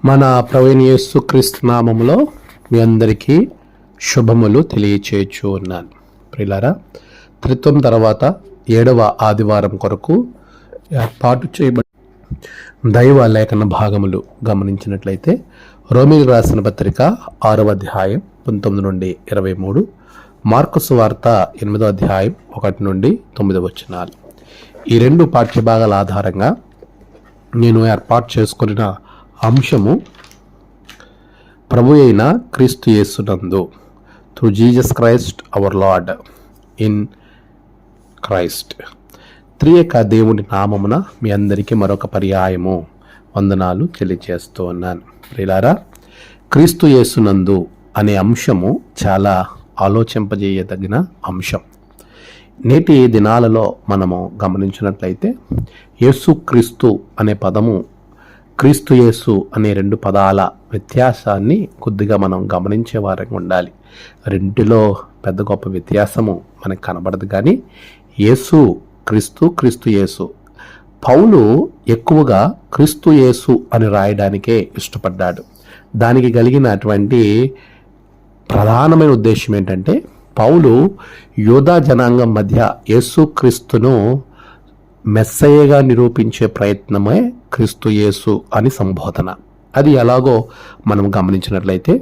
మన ప్రభువైన యేసుక్రీస్తు నామములో మీ అందరికీ శుభములు తెలియచేయచ్చు ఉన్నాను. ప్రియులారా, త్రిత్వం తర్వాత 7వ ఆదివారం కొరకు ఏర్పాటు చేయబడి దైవ లేఖన భాగములు గమనించినట్లయితే రోమీయులకు రాసిన పత్రిక 6వ అధ్యాయం 19 నుండి 23, మార్కు సువార్త 8వ అధ్యాయం 1 నుండి 9 వచనాలు. ఈ రెండు పాఠ్యభాగాల ఆధారంగా నేను ఏర్పాటు చేసుకున్న అంశము ప్రభు అయిన క్రీస్తు యేసునందు, through Jesus Christ our Lord, in Christ. త్రియేక దేవుని నామమున మీ అందరికీ మరొక పర్యాయము వందనాలు తెలియజేస్తూ ఉన్నాను. ప్రియులారా, క్రీస్తు యేసునందు అనే అంశము చాలా ఆలోచింపజేయదగిన అంశం. నేటి దినాలలో మనము గమనించినట్లయితే యేసుక్రీస్తు అనే పదము, క్రీస్తు యేసు అనే రెండు పదాల వ్యత్యాసాన్ని కొద్దిగా మనం గమనించే వారంగా ఉండాలి. రెంటిలో పెద్ద గొప్ప వ్యత్యాసము మనకు కనబడదు, కానీ యేసు క్రీస్తు, క్రీస్తు యేసు. పౌలు ఎక్కువగా క్రీస్తు యేసు అని రాయడానికే ఇష్టపడ్డాడు. దానికి కలిగినటువంటి ప్రధానమైన ఉద్దేశం ఏంటంటే, పౌలు యూదా జనాంగం మధ్య యేసుక్రీస్తును మెస్సయ్యగా నిరూపించే ప్రయత్నమే క్రీస్తు యేసు అని సంబోధన. అది ఎలాగో మనం గమనించినట్లయితే,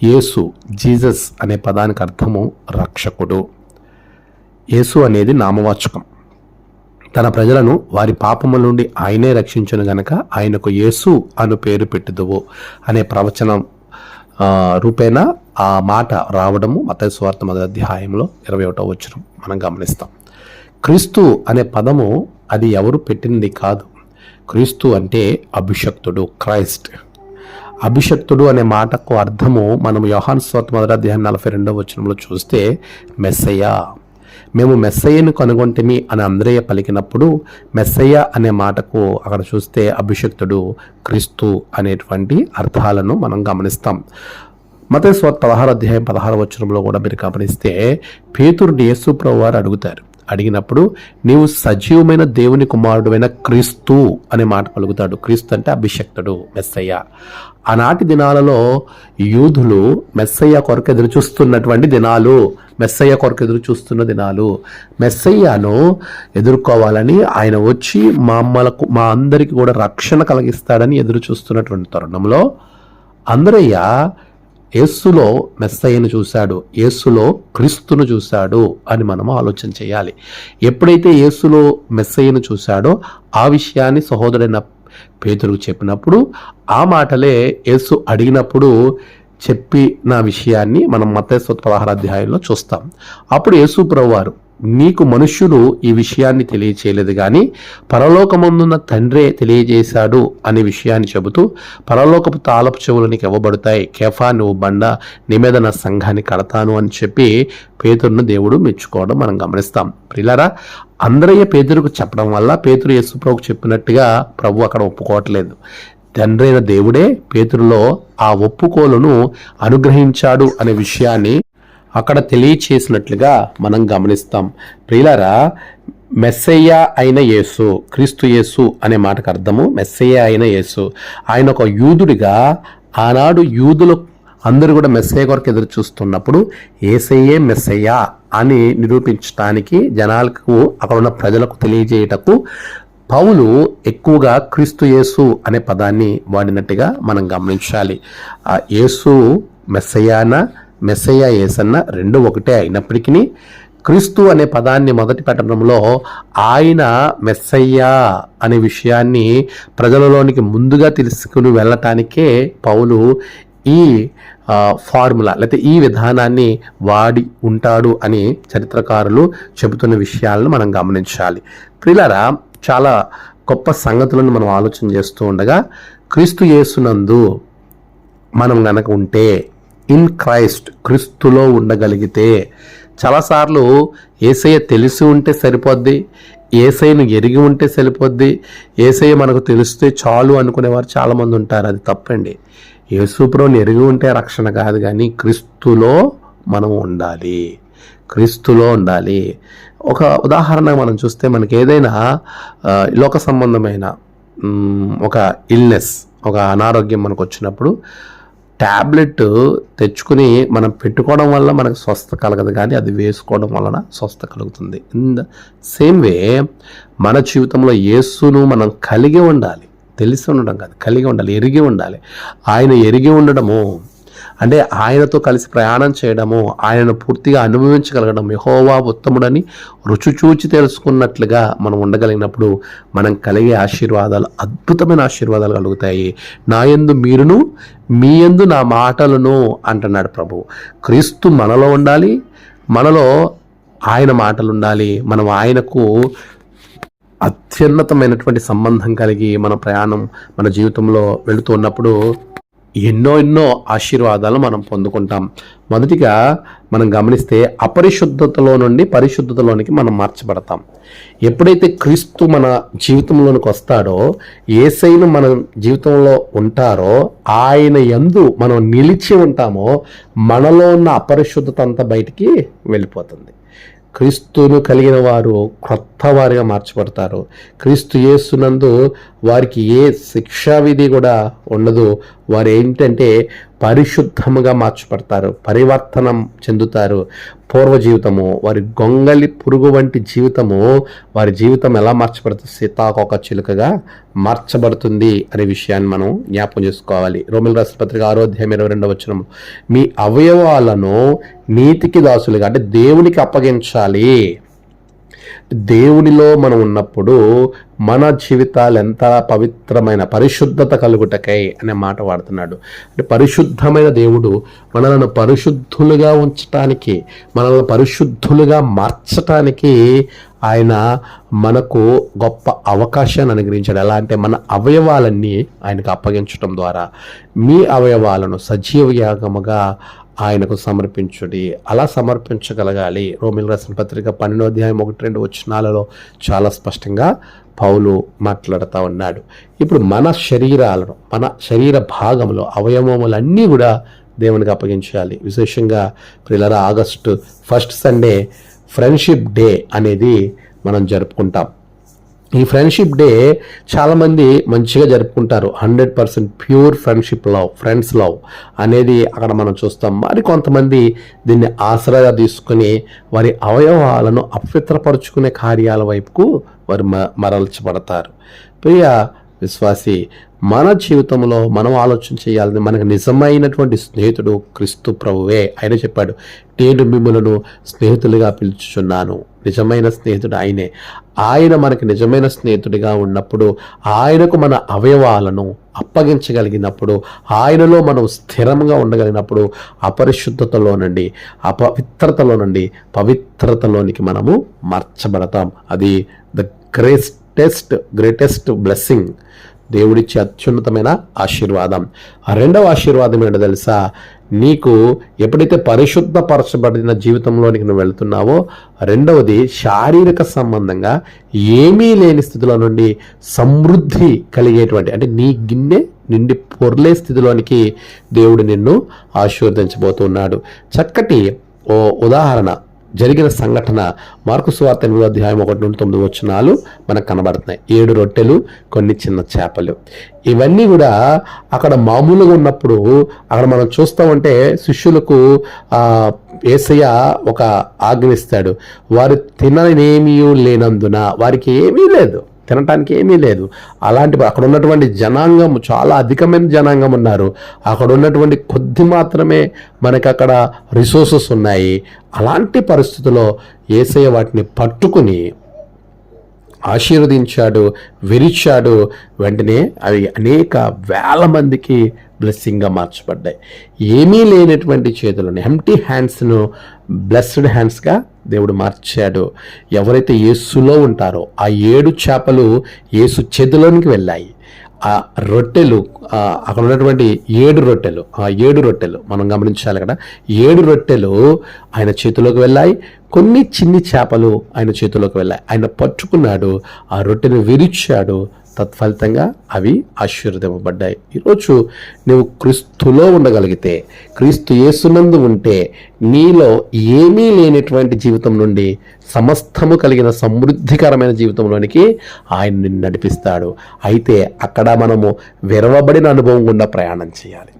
యేసు, జీసస్ అనే పదానికి అర్థము రక్షకుడు. యేసు అనేది నామవాచకం. తన ప్రజలను వారి పాపముల నుండి ఆయనే రక్షించును గనక ఆయనకు యేసు అను పేరు పెట్టుదువు అనే ప్రవచనం రూపేణ ఆ మాట రావడము మత్తయి సువార్త 1వ అధ్యాయంలో 21వ వచనం మనం గమనిస్తాం. క్రీస్తు అనే పదము అది ఎవరు పెట్టింది కాదు. క్రీస్తు అంటే అభిషక్తుడు, క్రైస్ట్. అభిషక్తుడు అనే మాటకు అర్థము మనం యోహాను సువార్త 1వ అధ్యాయం 42వ వచనంలో చూస్తే మెస్సయ్య. మేము మెస్సయ్యను కనుగొంటిమి అని అంద్రేయ పలికినప్పుడు మెస్సయ్య అనే మాటకు అక్కడ చూస్తే అభిషక్తుడు, క్రీస్తు అనేటువంటి అర్థాలను మనం గమనిస్తాం. మత్తయి సువార్త 16వ అధ్యాయం 16వ వచనంలో కూడా మీరు గమనిస్తే పేతురుని యేసు ప్రభువు వారు అడుగుతారు. అడిగినప్పుడు నీవు సజీవమైన దేవుని కుమారుడువైన క్రీస్తు అనే మాట పలుకుతాడు. క్రీస్తు అంటే అభిషక్తుడు, మెస్సయ్య. ఆనాటి దినాలలో యూదులు మెస్సయ్య కొరకు ఎదురు చూస్తున్నటువంటి దినాలు, మెస్సయ్య కొరకు ఎదురు చూస్తున్న దినాలు. మెస్సయ్యను ఎదుర్కోవాలని ఆయన వచ్చి మా అందరికీ కూడా రక్షణ కలిగిస్తాడని ఎదురు చూస్తున్నటువంటి తరుణంలో అంద్రయ్య యేసులో మెస్సయ్యను చూశాడు, యేసులో క్రీస్తును చూశాడు అని మనము ఆలోచన చేయాలి. ఎప్పుడైతే యేసులో మెస్సయ్యను చూశాడో ఆ విషయాన్ని సహోదరుడైన పేతురుకు చెప్పినప్పుడు ఆ మాటలే యేసు అడిగినప్పుడు చెప్పిన విషయాన్ని మనం మత్తయి 16వ అధ్యాయంలో చూస్తాం. అప్పుడు యేసు ప్రభువారు, నీకు మనుష్యులు ఈ విషయాన్ని తెలియచేయలేదు, కానీ పరలోకమందున్న తండ్రే తెలియజేశాడు అనే విషయాన్ని చెబుతూ, పరలోకపు తాళపు చెవులు నీకు ఇవ్వబడతాయి, కేఫా నువ్వు బండ, నీ మీద నా సంఘాన్ని కడతాను అని చెప్పి పేతురును దేవుడు మెచ్చుకోవడం మనం గమనిస్తాం. ప్రియులారా, అంద్రయ్య పేతురుకు చెప్పడం వల్ల పేతురు యేసు ప్రభువుకు చెప్పినట్టుగా ప్రభు అక్కడ ఒప్పుకోవట్లేదు. తండ్రి అయిన దేవుడే పేతురులో ఆ ఒప్పుకోలును అనుగ్రహించాడు అనే విషయాన్ని అక్కడ తెలియచేసినట్లుగా మనం గమనిస్తాం. ప్రియులారా, మెస్సయ్య అయిన యేసు, క్రీస్తు యేసు అనే మాటకు అర్థము మెస్సయ్య అయిన యేసు. ఆయన ఒక యూదుడిగా ఆనాడు యూదులు అందరూ కూడా మెస్సయ్య కొరకు ఎదురు చూస్తున్నప్పుడు యేసయ్యే మెస్సయ్య అని నిరూపించడానికి జనాలకు, అక్కడ ఉన్న ప్రజలకు తెలియజేయటకు పౌలు ఎక్కువగా క్రీస్తు యేసు అనే పదాన్ని వాడినట్టుగా మనం గమనించాలి. ఆ యేసు మెస్సయ్యానా, మెస్సయ్య యేసన్న రెండు ఒకటే అయినప్పటికీ క్రీస్తు అనే పదాన్ని మొదటి పట్టణంలో ఆయన మెస్సయ్య అనే విషయాన్ని ప్రజలలోనికి ముందుగా తెలుసుకుని వెళ్ళటానికే పౌలు ఈ ఫార్ములా లేకపోతే ఈ విధానాన్ని వాడి ఉంటాడు అని చరిత్రకారులు చెబుతున్న విషయాలను మనం గమనించాలి. ప్రియులారా, చాలా గొప్ప సంగతులను మనం ఆలోచన చేస్తూ ఉండగా, క్రీస్తు యేసునందు మనం గనక ఉంటే, ఇన్ క్రైస్ట్, క్రీస్తులో ఉండగలిగితే, చాలాసార్లు యేసయ్య తెలిసి ఉంటే సరిపోద్ది, యేసయ్యను ఎరిగి ఉంటే సరిపోద్ది, యేసయ్య మనకు తెలిస్తే చాలు అనుకునేవారు చాలామంది ఉంటారు. అది తప్పండి. యేసు ప్రభువుని ఎరిగి ఉంటే రక్షణ కాదు, కానీ క్రీస్తులో మనం ఉండాలి, క్రీస్తులో ఉండాలి. ఒక ఉదాహరణ మనం చూస్తే, మనకి ఏదైనా లోక సంబంధమైన ఒక ఇల్నెస్, ఒక అనారోగ్యం మనకు వచ్చినప్పుడు ట్యాబ్లెట్ తెచ్చుకుని మనం పెట్టుకోవడం వల్ల మనకు స్వస్థ కలగదు, కానీ అది వేసుకోవడం వలన స్వస్థ కలుగుతుంది. ఇన్ ద సేమ్ వే మన జీవితంలో యేసును మనం కలిగి ఉండాలి, తెలిసి ఉండడం కాదు, కలిగి ఉండాలి, ఎరిగి ఉండాలి. ఆయన ఎరిగి ఉండడము అంటే ఆయనతో కలిసి ప్రయాణం చేయడము, ఆయనను పూర్తిగా అనుభవించగలగడం, యెహోవా ఉత్తముడని రుచి చూచి తెలుసుకున్నట్లుగా మనం ఉండగలిగినప్పుడు మనం కలిగే ఆశీర్వాదాలు అద్భుతమైన ఆశీర్వాదాలు కలుగుతాయి. నా యందు మీరును, మీ యందు నా మాటలను అంటున్నాడు ప్రభు. క్రీస్తు మనలో ఉండాలి, మనలో ఆయన మాటలు ఉండాలి. మనం ఆయనకు అత్యున్నతమైనటువంటి సంబంధం కలిగి మన ప్రయాణం మన జీవితంలో వెళుతూ ఉన్నప్పుడు ఎన్నో ఆశీర్వాదాలు మనం పొందుకుంటాం. మొదటిగా మనం గమనిస్తే అపరిశుద్ధతలో నుండి పరిశుద్ధతలోనికి మనం మార్చబడతాం. ఎప్పుడైతే క్రీస్తు మన జీవితంలోనికి వస్తాడో, యేసయ్యను మన జీవితంలో ఉంటారో, ఆయన యందు మనం నిలిచి ఉంటామో మనలో ఉన్న అపరిశుద్ధత అంతా బయటికి వెళ్ళిపోతుంది. క్రీస్తును కలిగిన వారు క్రొత్త వారిగా మార్చబడతారు. క్రీస్తు యేసునందు వారికి ఏ శిక్షావిధి కూడా ఉండదు. వారు ఏంటంటే పరిశుద్ధముగా మార్చబడతారు, పరివర్తనం చెందుతారు. పూర్వ జీవితము, వారి గొంగలి పురుగు వంటి జీవితము, వారి జీవితం ఎలా మార్చబడుతుంది? సీతాకోక చిలుకగా మార్చబడుతుంది అనే విషయాన్ని మనం జ్ఞాపకం చేసుకోవాలి. రోమిలకు రాసిన పత్రిక 6:22 మీ అవయవాలను నీతికి దాసులుగా అంటే దేవునికి అప్పగించాలి. దేవునిలో మనం ఉన్నప్పుడు మన జీవితాలు ఎంత పవిత్రమైన పరిశుద్ధత కలుగుటకై అనే మాట వాడుతున్నాడు. అంటే పరిశుద్ధమైన దేవుడు మనలను పరిశుద్ధులుగా ఉంచటానికి, మనల్ని పరిశుద్ధులుగా మార్చటానికి ఆయన మనకు గొప్ప అవకాశాన్ని అనుగ్రహించాడు. ఎలా అంటే మన అవయవాలన్నీ ఆయనకు అప్పగించడం ద్వారా మీ అవయవాలను సజీవ యాగముగా ఆయనకు సమర్పించుడి. అలా సమర్పించగలగాలి. రోమిలకు రాసిన పత్రిక 12:1-2 చాలా స్పష్టంగా పౌలు మాట్లాడుతూ ఉన్నాడు. ఇప్పుడు మన శరీరాలను, మన శరీర భాగంలో అవయవములన్నీ కూడా దేవునికి అప్పగించాలి. విశేషంగా ప్రియులారా, ఆగస్టు 1 సండే ఫ్రెండ్షిప్ డే అనేది మనం జరుపుకుంటాం. ఈ ఫ్రెండ్షిప్ డే చాలామంది మంచిగా జరుపుకుంటారు. 100% pure friendship love, friends love అనేది అక్కడ మనం చూస్తాం. మరి కొంతమంది దీన్ని ఆసరాగా తీసుకుని వారి అవయవాలను అపవిత్రపరుచుకునే కార్యాల వైపుకు వారు మరల్చబడతారు. ప్రియ విశ్వాసి, మన జీవితంలో మనం ఆలోచన చేయాలని, మనకు నిజమైనటువంటి స్నేహితుడు క్రీస్తు ప్రభువే. ఆయన చెప్పాడు, నేను మిమ్మలను స్నేహితులుగా పిలుచుచున్నాను. నిజమైన స్నేహితుడు ఆయనే. ఆయన మనకి నిజమైన స్నేహితుడిగా ఉన్నప్పుడు, ఆయనకు మన అవయవాలను అప్పగించగలిగినప్పుడు, ఆయనలో మనం స్థిరంగా ఉండగలిగినప్పుడు అపరిశుద్ధతలో నుండి, అపవిత్రతలో నుండి పవిత్రతలోనికి మనము మార్చబడతాం. అది ద గ్రేటెస్ట్ బ్లెస్సింగ్, దేవుడిచ్చే అత్యున్నతమైన ఆశీర్వాదం. రెండవ ఆశీర్వాదం ఏంటో తెలుసా? నీకు ఎప్పుడైతే పరిశుద్ధపరచబడిన జీవితంలోనికి నువ్వు వెళ్తున్నావో, రెండవది శారీరక సంబంధంగా ఏమీ లేని స్థితిలో నుండి సమృద్ధి కలిగేటువంటి, అంటే నీ గిన్నె నిండి పొర్లే స్థితిలోనికి దేవుడు నిన్ను ఆశీర్వదించబోతున్నాడు. చక్కటి ఉదాహరణ జరిగిన సంఘటన మార్కు సువార్త 8:1-9 మనకు కనబడుతున్నాయి. 7 రొట్టెలు, కొన్ని చిన్న చేపలు. ఇవన్నీ కూడా అక్కడ మామూలుగా ఉన్నప్పుడు అక్కడ మనం చూస్తామంటే శిష్యులకు యేసయ్య ఒక ఆజ్ఞిస్తాడు. వారు తిననేమీ లేనందున, వారికి ఏమీ లేదు, తినటానికి ఏమీ లేదు. అలాంటి అక్కడ ఉన్నటువంటి జనాంగం చాలా అధికమైన జనాంగం ఉన్నారు. అక్కడ ఉన్నటువంటి కొద్ది మాత్రమే మనకి అక్కడ రిసోర్సెస్ ఉన్నాయి. అలాంటి పరిస్థితుల్లో యేసయ్య వాటిని పట్టుకుని ఆశీర్వదించాడు, విరిచాడు. వెంటనే అవి అనేక వేల మందికి బ్లెస్సింగ్గా మార్చబడ్డాయి. ఏమీ లేనటువంటి చేతులను, ఎంప్టీ హ్యాండ్స్ను బ్లెస్డ్ హ్యాండ్స్గా దేవుడు మార్చాడు. ఎవరైతే యేసులో ఉంటారో ఆ 7 చేపలు యేసు చేతిలోనికి వెళ్ళాయి. ఆ రొట్టెలు, అక్కడ ఉన్నటువంటి 7 రొట్టెలు, ఆ 7 రొట్టెలు మనం గమనించాలి కదా. 7 రొట్టెలు ఆయన చేతిలోకి వెళ్ళాయి, కొన్ని చిన్ని చేపలు ఆయన చేతిలోకి వెళ్ళాయి. ఆయన పట్టుకున్నాడు, ఆ రొట్టెను విరిచాడు, తత్ఫలితంగా అవి ఆశీర్వదింపబడ్డాయి. ఈరోజు నువ్వు క్రీస్తులో ఉండగలిగితే, క్రీస్తు యేసునందు ఉంటే, నీలో ఏమీ లేనటువంటి జీవితం నుండి సమస్తము కలిగిన సమృద్ధికరమైన జీవితంలోనికి ఆయన నిన్ను నడిపిస్తాడు. అయితే అక్కడ మనము విరవబడిన అనుభవం గుండా ప్రయాణం చేయాలి.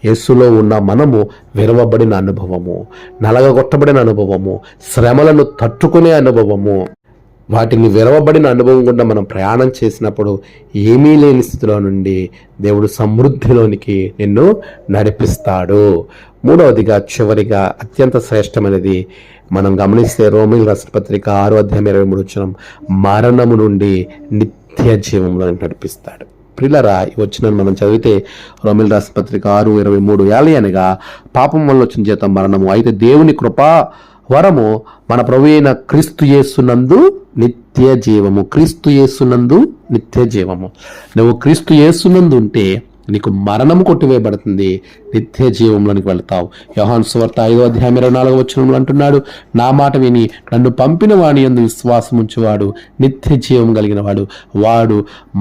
యేసులో ఉన్న మనము విరవబడిన అనుభవము, నలగగొట్టబడిన అనుభవము, శ్రమలను తట్టుకునే అనుభవము, వాటిని విరవబడిన అనుభవం గుండా మనం ప్రయాణం చేసినప్పుడు ఏమీ లేని స్థితిలో నుండి దేవుడు సమృద్ధిలోనికి నిన్ను నడిపిస్తాడు. మూడవదిగా, చివరిగా, అత్యంత శ్రేష్టమైనది మనం గమనిస్తే రోమీయులకు రాసిన పత్రిక 6:23 మరణము నుండి నిత్య జీవంలో నడిపిస్తాడు. ప్రియులారా, ఈ వచనం మనం చదివితే రోమీయులకు రాసిన పత్రిక 6:23 ఏలయనగా పాపం వల్ల వచ్చిన జీతం మరణము, అయితే దేవుని కృపా వరము మన ప్రభు అయిన క్రీస్తు యేసునందు నిత్య జీవము. క్రీస్తు యేసునందు నిత్య జీవము. నువ్వు క్రీస్తు యేసునందు ఉంటే నీకు మరణము కొట్టివేయబడుతుంది, నిత్య జీవంలోనికి వెళ్తావు. యోహాను సువార్త 5:24 అంటున్నాడు, నా మాట విని నన్ను పంపిన వాని యందు విశ్వాసం ఉంచువాడు నిత్య జీవం కలిగిన వాడు, వాడు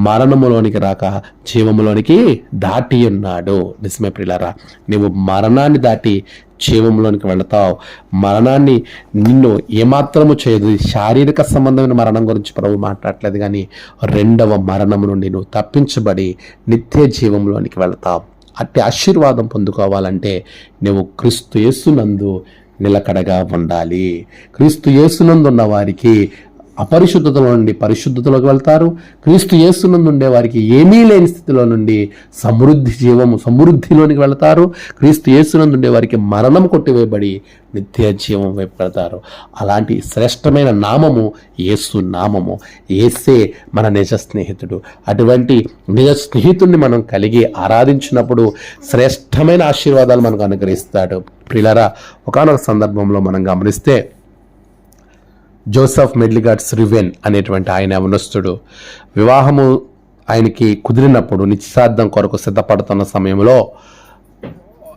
మరణములోనికి రాక జీవములోనికి దాటి ఉన్నాడు. నిజమే ప్రియులారా, నువ్వు మరణాన్ని దాటి జీవంలోనికి వెళతావు. మరణాన్ని నిన్ను ఏమాత్రము చేయదు. శారీరక సంబంధమైన మరణం గురించి ప్రభు మాట్లాడలేదు, కానీ రెండవ మరణం నుండి నువ్వు తప్పించబడి నిత్య జీవంలోనికి వెళతావు. అట్టి ఆశీర్వాదం పొందుకోవాలంటే నువ్వు క్రీస్తు యేసునందు నిలకడగా ఉండాలి. క్రీస్తు యేసునందు ఉన్న వారికి అపరిశుద్ధతలో నుండి పరిశుద్ధతలోకి వెళ్తారు. క్రీస్తు యేసునందు ఉండే వారికి ఏమీ లేని స్థితిలో నుండి సమృద్ధిలోనికి వెళతారు. క్రీస్తు యేసునందు ఉండే వారికి మరణం కొట్టివేయబడి నిత్య జీవం వైపు వెళతారు. అలాంటి శ్రేష్టమైన నామము యేసు నామము. యేసే మన నిజ స్నేహితుడు. అటువంటి నిజ స్నేహితుడిని మనం కలిగి ఆరాధించినప్పుడు శ్రేష్టమైన ఆశీర్వాదాలు మనకు అనుగ్రహిస్తాడు. ప్రియులారా, ఒకానొక సందర్భంలో మనం గమనిస్తే జోసెఫ్ మెడ్లిగాడ్ స్రివెన్ అనేటువంటి ఆయన యవనస్తుడు వివాహము ఆయనకి కుదిరినప్పుడు నిశ్చితార్థం కొరకు సిద్ధపడుతున్న సమయంలో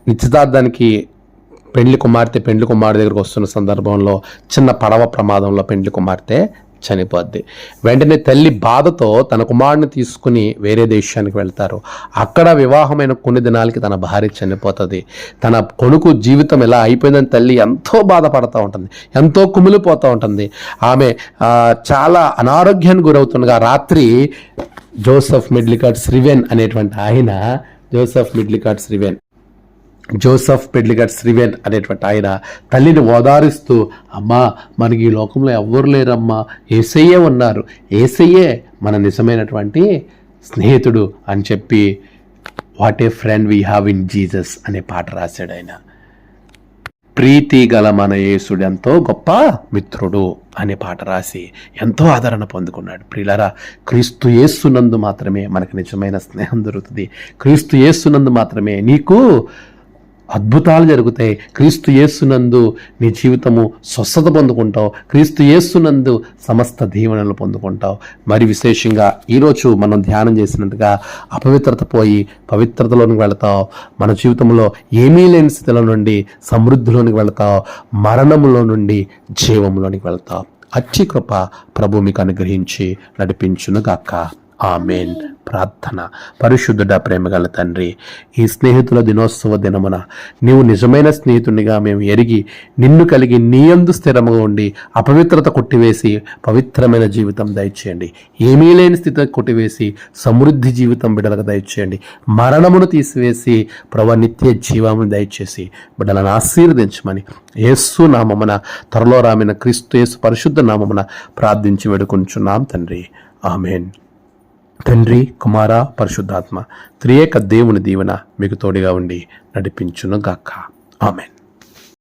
నిశ్చితార్థానికి పెండ్లి కుమార్తె దగ్గరకు వస్తున్న సందర్భంలో చిన్న పడవ ప్రమాదంలో పెండ్లి కుమార్తె చనిపోద్ది. వెంటనే తల్లి బాధతో తన కుమారుని తీసుకుని వేరే దేశానికి వెళ్తారు. అక్కడ వివాహమైన కొన్ని దినాలకి తన భార్య చనిపోతుంది. తన కొడుకు జీవితం ఎలా అయిపోయిందని తల్లి ఎంతో బాధపడుతూ ఉంటుంది, ఎంతో కుమిలిపోతూ ఉంటుంది. ఆమె చాలా అనారోగ్యానికి గురవుతుండగా రాత్రి జోసెఫ్ మెడ్లిగాడ్ స్రివెన్ అనేటువంటి ఆయన జోసెఫ్ మెడ్లిగాడ్ స్రివెన్ అనేటువంటి ఆయన తల్లిని ఓదారుస్తూ, అమ్మా మనకి ఈ లోకంలో ఎవ్వరు లేరమ్మా, యేసయ్యే ఉన్నారు, యేసయ్యే మన నిజమైనటువంటి స్నేహితుడు అని చెప్పి what a friend we have in Jesus అనే పాట రాశాడు ఆయన. ప్రీతి గల మన యేసుడు ఎంతో గొప్ప మిత్రుడు అనే పాట రాసి ఎంతో ఆదరణ పొందుకున్నాడు. ప్రియులారా, క్రీస్తు యేసునందు మాత్రమే మనకు నిజమైన స్నేహం దొరుకుతుంది. క్రీస్తు యేసునందు మాత్రమే నీకు అద్భుతాలు జరుగుతాయి. క్రీస్తు యేసునందు నీ జీవితము స్వస్థత పొందుకుంటావు. క్రీస్తు యేసునందు సమస్త దీవెనలు పొందుకుంటావు. మరి విశేషంగా ఈరోజు మనం ధ్యానం చేసినట్టుగా అపవిత్రత పోయి పవిత్రతలోనికి వెళతావు. మన జీవితంలో ఏమీ లేని స్థితిలో నుండి సమృద్ధిలోనికి వెళతావు. మరణములో నుండి జీవంలోనికి వెళతావు. అట్టి కృప ప్రభు మీకు అనుగ్రహించి నడిపించునుగాక. ఆమేన్. ప్రార్థన. పరిశుద్ధుడా, ప్రేమగల తండ్రి, ఈ స్నేహితుల దినోత్సవ దినమున నీవు నిజమైన స్నేహితునిగా మేము ఎరిగి నిన్ను కలిగి నీయందు స్థిరముగా ఉండి అపవిత్రత కొట్టివేసి పవిత్రమైన జీవితం దయచేయండి. ఏమీ లేని స్థితి కొట్టివేసి సమృద్ధి జీవితం బిడ్డలకు దయచేయండి. మరణమును తీసివేసి ప్రభు నిత్య జీవమును దయచేసి బిడ్డలను ఆశీర్వదించమని యేసు నామమున త్వరలో రామిన క్రీస్తు యేసు పరిశుద్ధ నామమున ప్రార్థించి వేడుకొంచున్నాం తండ్రి. ఆమేన్. తండ్రి, కుమార, పరిశుద్ధాత్మ త్రియేక దేవుని దీవెన మీకు తోడుగా ఉండి నడిపించును గాక. ఆమేన్.